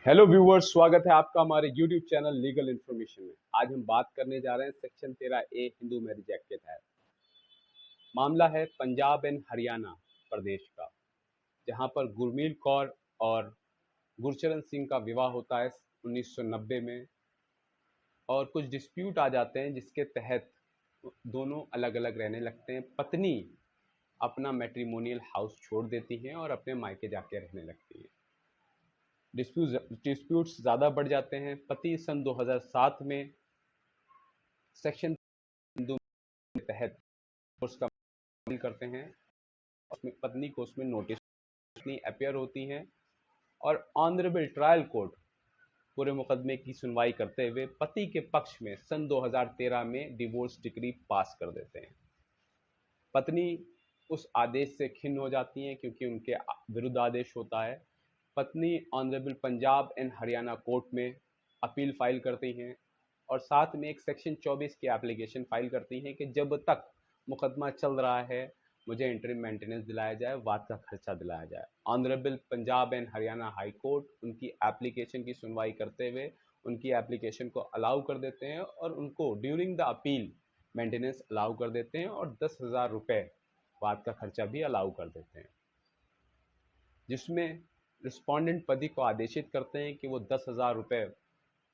Hello viewers, स्वागत है आपका हमारे यूट्यूब चैनल लीगल इन्फॉर्मेशन में। आज हम बात करने जा रहे हैं section 13A Hindu marriage act के तहत। मामला है पंजाब एंड हरियाणा प्रदेश का, जहां पर गुरमीत कौर और गुरचरण सिंह का विवाह होता है 1990 में, और कुछ डिस्प्यूट आ जाते हैं जिसके तहत दोनों अलग अलग रहने लगते हैं। पत्नी अपना मैट्रिमोनियल हाउस छोड़ देती है और अपने मायके जाके रहने लगती है। डिस्प्यूट्स ज़्यादा बढ़ जाते हैं। पति सन 2007 में सेक्शन हिंदू के तहत उसका अपील करते हैं। उसमें पत्नी को उसमें नोटिस अपीयर होती हैं और ऑनरेबल ट्रायल कोर्ट पूरे मुकदमे की सुनवाई करते हुए पति के पक्ष में सन 2013 में डिवोर्स डिक्री पास कर देते हैं। पत्नी उस आदेश से खिन्न हो जाती हैं क्योंकि उनके विरुद्ध आदेश होता है। पत्नी honourable Punjab and Haryana court में अपील फाइल करती हैं और साथ में एक सेक्शन 24 की एप्लीकेशन फाइल करती हैं कि जब तक मुकदमा चल रहा है मुझे इंटरिम मेंटेनेंस दिलाया जाए, वाद का खर्चा दिलाया जाए। Honourable Punjab and Haryana high court उनकी एप्लीकेशन की सुनवाई करते हुए उनकी एप्लीकेशन को अलाउ कर देते हैं और उनको during the appeal maintenance allow कर देते हैं और 10,000 रुपये वाद का खर्चा भी अलाउ कर देते हैं, जिसमें रिस्पोंडेंट पति को आदेशित करते हैं कि वो 10,000 रुपये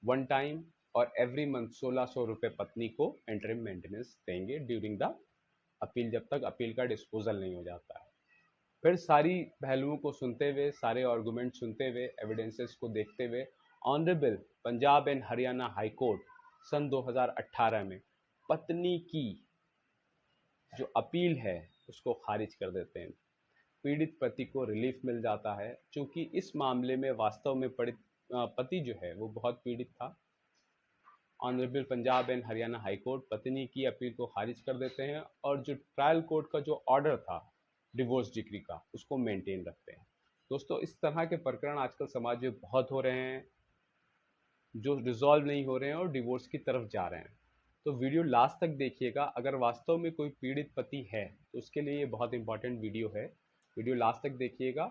वन टाइम और एवरी मंथ 1,600 रुपये पत्नी को इंटरिम मेंटेनेंस देंगे ड्यूरिंग द अपील, जब तक अपील का डिस्पोजल नहीं हो जाता है। फिर सारी पहलुओं को सुनते हुए, सारे आर्गूमेंट सुनते हुए, एविडेंसेस को देखते हुए honourable Punjab and Haryana high court सन 2018 में पत्नी की जो अपील है उसको खारिज कर देते हैं। पीड़ित पति को रिलीफ मिल जाता है, क्योंकि इस मामले में वास्तव में पति जो है वो बहुत पीड़ित था। Honourable Punjab and Haryana high court पत्नी की अपील को खारिज कर देते हैं और जो ट्रायल कोर्ट का जो ऑर्डर था डिवोर्स डिक्री का, उसको मेंटेन रखते हैं। दोस्तों, इस तरह के प्रकरण आजकल समाज में बहुत हो रहे हैं जो रिजॉल्व नहीं हो रहे हैं और डिवोर्स की तरफ जा रहे हैं। तो वीडियो लास्ट तक देखिएगा। अगर वास्तव में कोई पीड़ित पति है तो उसके लिए ये बहुत इंपॉर्टेंट वीडियो है। वीडियो लास्ट तक देखिएगा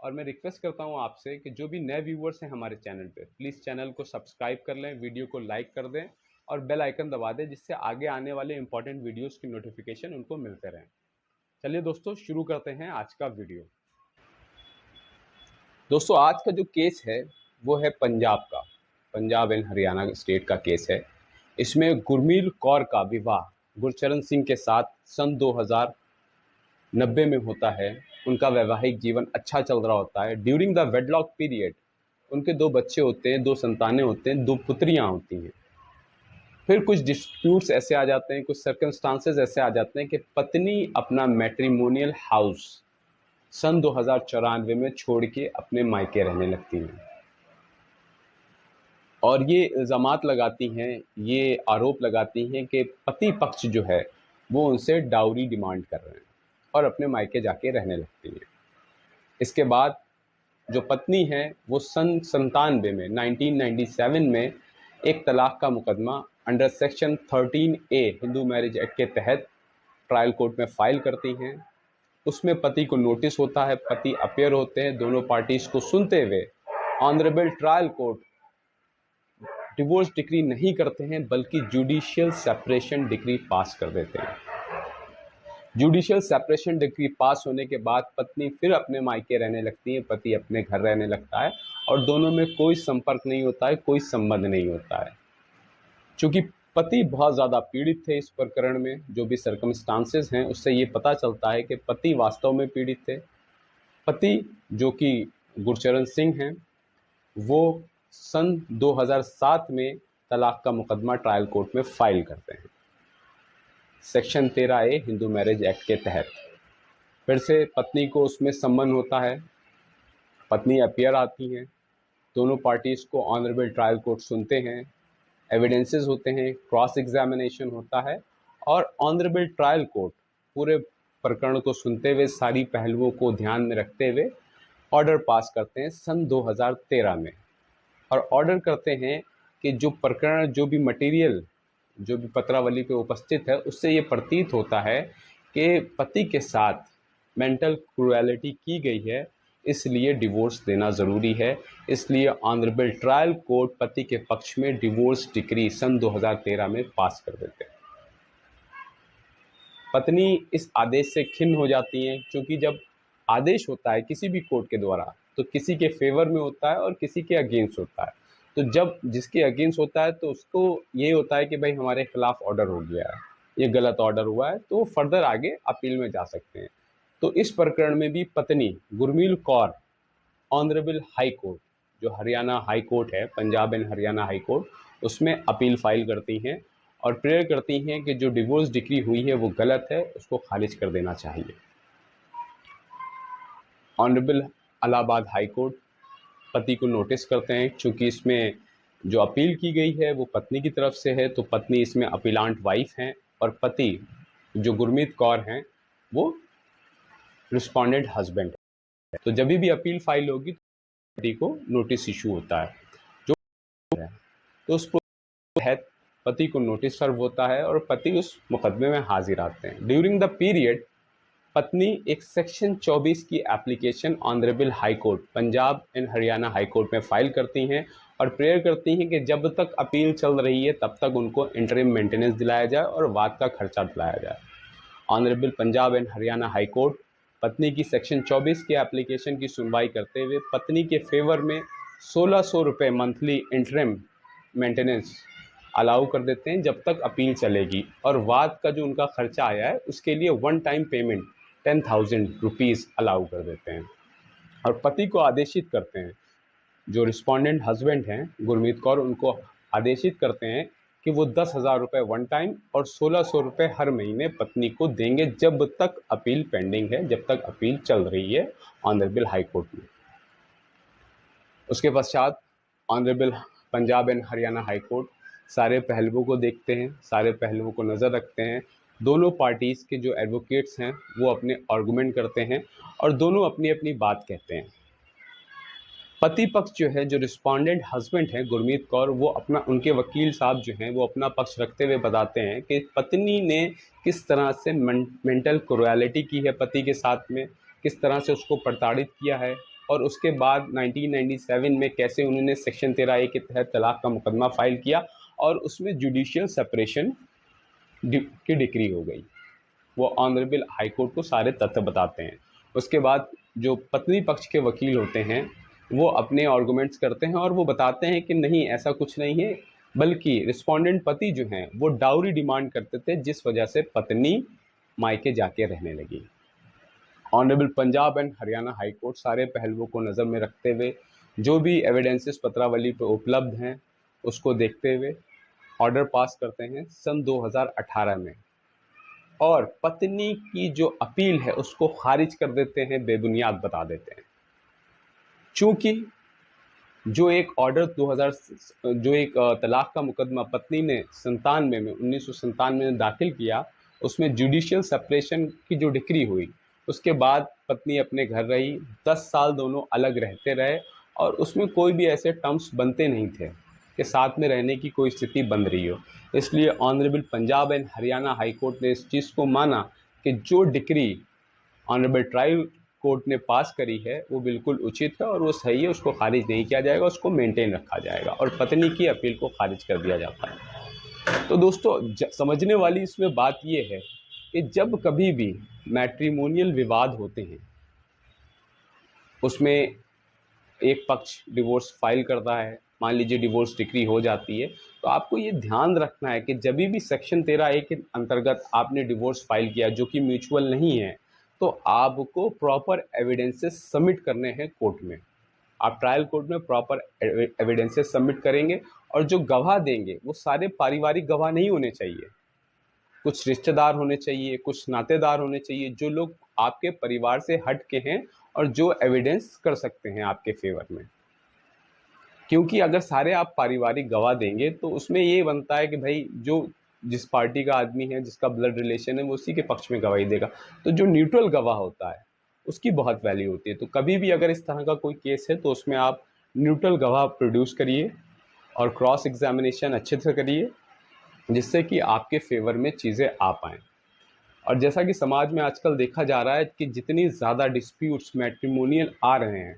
और मैं रिक्वेस्ट करता हूँ आपसे कि जो भी नए व्यूवर्स हैं हमारे चैनल पे, प्लीज़ चैनल को सब्सक्राइब कर लें, वीडियो को लाइक कर दें और बेल आइकन दबा दें, जिससे आगे आने वाले इंपॉर्टेंट वीडियोज़ की नोटिफिकेशन उनको मिलते रहें। चलिए दोस्तों, शुरू करते हैं आज का वीडियो। दोस्तों, आज का जो केस है वो है पंजाब का, पंजाब एंड हरियाणा स्टेट का केस है। इसमें गुरमीत कौर का विवाह गुरचरण सिंह के साथ सन 2090 में होता है। उनका वैवाहिक जीवन अच्छा चल रहा होता है। ड्यूरिंग द वेडलॉक पीरियड उनके 2 बच्चे होते हैं, 2 संतानें होते हैं, 2 पुत्रियां होती हैं। फिर कुछ डिस्प्यूट्स ऐसे आ जाते हैं, कुछ सर्कमस्टांसेस ऐसे आ जाते हैं कि पत्नी अपना मैट्रिमोनियल हाउस सन 2094 में छोड़ के अपने मायके रहने लगती हैं और ये इल्ज़ामात लगाती हैं, ये आरोप लगाती हैं कि पति पक्ष जो है वो उनसे डाउरी डिमांड कर रहे हैं और अपने मायके जाके रहने लगती हैं। इसके बाद जो पत्नी है वो सन 97 में 1997 में एक तलाक का मुकदमा under section 13A Hindu marriage act के तहत ट्रायल कोर्ट में फाइल करती हैं। उसमें पति को नोटिस होता है, पति अपीयर होते हैं। दोनों पार्टीज को सुनते हुए honourable trial court divorce decree नहीं करते हैं बल्कि जुडिशियल सेपरेशन डिक्री पास कर देते हैं। जुडिशियल सेपरेशन डिक्री पास होने के बाद पत्नी फिर अपने मायके रहने लगती है, पति अपने घर रहने लगता है और दोनों में कोई संपर्क नहीं होता है, कोई संबंध नहीं होता है। चूँकि पति बहुत ज़्यादा पीड़ित थे इस प्रकरण में, जो भी सर्कमस्टांसेस हैं उससे ये पता चलता है कि पति वास्तव में पीड़ित थे। पति जो कि गुरचरण सिंह हैं, वो सन 2007 में तलाक का मुकदमा ट्रायल कोर्ट में फाइल करते हैं section 13A Hindu marriage act के तहत। फिर से पत्नी को उसमें सम्मन होता है, पत्नी अपीयर आती हैं, दोनों पार्टीज़ को ऑनरेबल ट्रायल कोर्ट सुनते हैं, एविडेंसेस होते हैं, क्रॉस एग्जामिनेशन होता है और ऑनरेबल ट्रायल कोर्ट पूरे प्रकरण को सुनते हुए, सारी पहलुओं को ध्यान में रखते हुए ऑर्डर पास करते हैं सन 2013 में। और ऑर्डर करते हैं कि जो प्रकरण, जो भी मटेरियल, जो भी पत्रावली पे उपस्थित है, उससे ये प्रतीत होता है कि पति के साथ मेंटल क्रूएलिटी की गई है, इसलिए डिवोर्स देना ज़रूरी है। इसलिए ऑनरेबल ट्रायल कोर्ट पति के पक्ष में डिवोर्स डिक्री सन 2013 में पास कर देते हैं। पत्नी इस आदेश से खिन्न हो जाती हैं, क्योंकि जब आदेश होता है किसी भी कोर्ट के द्वारा तो किसी के फेवर में होता है और किसी के अगेंस्ट होता है। तो जब जिसके अगेंस्ट होता है तो उसको ये होता है कि भाई हमारे खिलाफ ऑर्डर हो गया है, ये गलत ऑर्डर हुआ है, तो फर्दर आगे अपील में जा सकते हैं। तो इस प्रकरण में भी पत्नी गुरमील कौर ऑनरेबल हाई कोर्ट, जो हरियाणा हाई कोर्ट है, Punjab and Haryana high court, उसमें अपील फाइल करती हैं और प्रेयर करती हैं कि जो डिवोर्स डिक्री हुई है वो गलत है, उसको खारिज कर देना चाहिए। ऑनरेबल इलाहाबाद हाई कोर्ट पति को नोटिस करते हैं, क्योंकि इसमें जो अपील की गई है वो पत्नी की तरफ से है, तो पत्नी इसमें अपीलांट वाइफ हैं और पति जो गुरमीत कौर हैं वो रिस्पोंडेंट हस्बैंड है। तो जब भी अपील फाइल होगी तो पति को नोटिस इशू होता है जो है, तो उस तहत पति को नोटिस सर्व होता है और पति उस मुकदमे में हाजिर आते हैं। ड्यूरिंग द पीरियड पत्नी एक सेक्शन 24 की application honourable high court Punjab and Haryana high court में फाइल करती हैं और प्रेयर करती हैं कि जब तक अपील चल रही है तब तक उनको इंटरिम मेंटेनेंस दिलाया जाए और वाद का खर्चा दिलाया जाए। Honourable Punjab and Haryana high court पत्नी की सेक्शन 24 की एप्लीकेशन की सुनवाई करते हुए पत्नी के फेवर में 1600 रुपये मंथली इंटरिम मेंटेनेंस अलाउ कर देते हैं जब तक अपील चलेगी, और वाद का जो उनका खर्चा आया है उसके लिए one time payment 10,000 rupees allow कर देते हैं और पति को आदेशित करते हैं, जो रिस्पोंडेंट हस्बैंड हैं गुरमीत कौर, उनको आदेशित करते हैं कि वो 10,000 रुपये वन टाइम और 1600 रुपये हर महीने पत्नी को देंगे जब तक अपील पेंडिंग है, जब तक अपील चल रही है ऑनरेबल हाई कोर्ट में। उसके पश्चात honourable Punjab and Haryana high court सारे पहलुओं को देखते हैं, सारे पहलुओं को नज़र रखते हैं। दोनों पार्टीज़ के जो एडवोकेट्स हैं वो अपने आर्गूमेंट करते हैं और दोनों अपनी अपनी बात कहते हैं। पति पक्ष जो है, जो रिस्पोंडेंट हस्बैंड हैं गुरमीत कौर, वो अपना, उनके वकील साहब जो हैं वो अपना पक्ष रखते हुए बताते हैं कि पत्नी ने किस तरह से मेंटल क्रूएलिटी की है पति के साथ में, किस तरह से उसको प्रताड़ित किया है और उसके बाद 1997 में कैसे उन्होंने सेक्शन 13A के तहत तलाक का मुकदमा फाइल किया और उसमें जुडिशियल सेपरेशन की डिक्री हो गई। वो ऑनरेबल हाई कोर्ट को सारे तथ्य बताते हैं। उसके बाद जो पत्नी पक्ष के वकील होते हैं वो अपने आर्गूमेंट्स करते हैं और वो बताते हैं कि नहीं, ऐसा कुछ नहीं है, बल्कि रिस्पोंडेंट पति जो हैं वो डाउरी डिमांड करते थे, जिस वजह से पत्नी मायके जाके रहने लगी। Honourable Punjab and Haryana high court सारे पहलुओं को नज़र में रखते हुए जो भी एविडेंसेस पत्रावली पर उपलब्ध हैं उसको देखते हुए ऑर्डर पास करते हैं सन 2018 में, और पत्नी की जो अपील है उसको खारिज कर देते हैं, बेबुनियाद बता देते हैं। चूंकि जो एक ऑर्डर 2000 जो एक तलाक का मुकदमा पत्नी ने 1997 में दाखिल किया, उसमें जुडिशियल सेपरेशन की जो डिक्री हुई, उसके बाद पत्नी अपने घर रही, 10 साल दोनों अलग रहते रहे और उसमें कोई भी ऐसे टर्म्स बनते नहीं थे कि साथ में रहने की कोई स्थिति बन रही हो। इसलिए honourable Punjab and Haryana high court ने इस चीज़ को माना कि जो डिक्री ऑनरेबल ट्रायल कोर्ट ने पास करी है वो बिल्कुल उचित है और वो सही है, उसको खारिज नहीं किया जाएगा, उसको मेंटेन रखा जाएगा और पत्नी की अपील को खारिज कर दिया जाता है। तो दोस्तों, समझने वाली इसमें बात ये है कि जब कभी भी मैट्रिमोनियल विवाद होते हैं, उसमें एक पक्ष डिवोर्स फाइल करता है, मान लीजिए डिवोर्स डिक्री हो जाती है, तो आपको ये ध्यान रखना है कि जब भी सेक्शन 13A के अंतर्गत आपने डिवोर्स फाइल किया जो कि म्यूचुअल नहीं है, तो आपको प्रॉपर एविडेंसेस सबमिट करने हैं कोर्ट में। आप ट्रायल कोर्ट में प्रॉपर एविडेंसेस सबमिट करेंगे और जो गवाह देंगे वो सारे पारिवारिक गवाह नहीं होने चाहिए, कुछ रिश्तेदार होने चाहिए, कुछ नातेदार होने चाहिए, जो लोग आपके परिवार से हट के हैं और जो एविडेंस कर सकते हैं आपके फेवर में। क्योंकि अगर सारे आप पारिवारिक गवाह देंगे तो उसमें ये बनता है कि भाई जो जिस पार्टी का आदमी है, जिसका ब्लड रिलेशन है, वो उसी के पक्ष में गवाही देगा। तो जो न्यूट्रल गवाह होता है उसकी बहुत वैल्यू होती है। तो कभी भी अगर इस तरह का कोई केस है तो उसमें आप न्यूट्रल गवाह प्रोड्यूस करिए और क्रॉस एग्जामिनेशन अच्छे से करिए, जिससे कि आपके फेवर में चीज़ें आ पाएँ। और जैसा कि समाज में आजकल देखा जा रहा है कि जितनी ज़्यादा डिस्प्यूट्स मैट्रिमोनियल आ रहे हैं,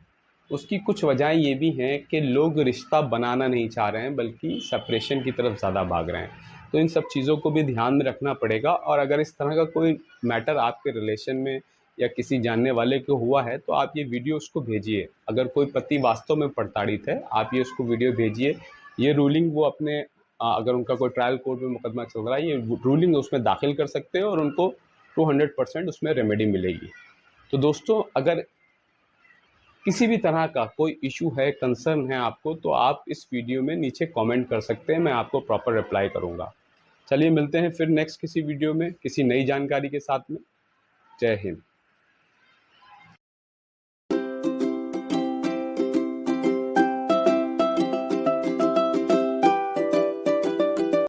उसकी कुछ वजहें ये भी हैं कि लोग रिश्ता बनाना नहीं चाह रहे हैं, बल्कि सेपरेशन की तरफ ज़्यादा भाग रहे हैं। तो इन सब चीज़ों को भी ध्यान में रखना पड़ेगा, और अगर इस तरह का कोई मैटर आपके रिलेशन में या किसी जानने वाले को हुआ है, तो आप ये वीडियो उसको भेजिए। अगर कोई पति वास्तव में प्रताड़ित है, आप ये उसको वीडियो भेजिए। ये रूलिंग वो अपने अगर उनका कोई ट्रायल कोर्ट में मुकदमा चल रहा है, ये रूलिंग उसमें दाखिल कर सकते हैं और उनको 200% उसमें रेमेडी मिलेगी। तो दोस्तों, अगर किसी भी तरह का कोई इशू है, कंसर्न है आपको, तो आप इस वीडियो में नीचे कमेंट कर सकते हैं, मैं आपको प्रॉपर रिप्लाई करूँगा। चलिए मिलते हैं फिर नेक्स्ट किसी वीडियो में, किसी नई जानकारी के साथ में। जय हिंद।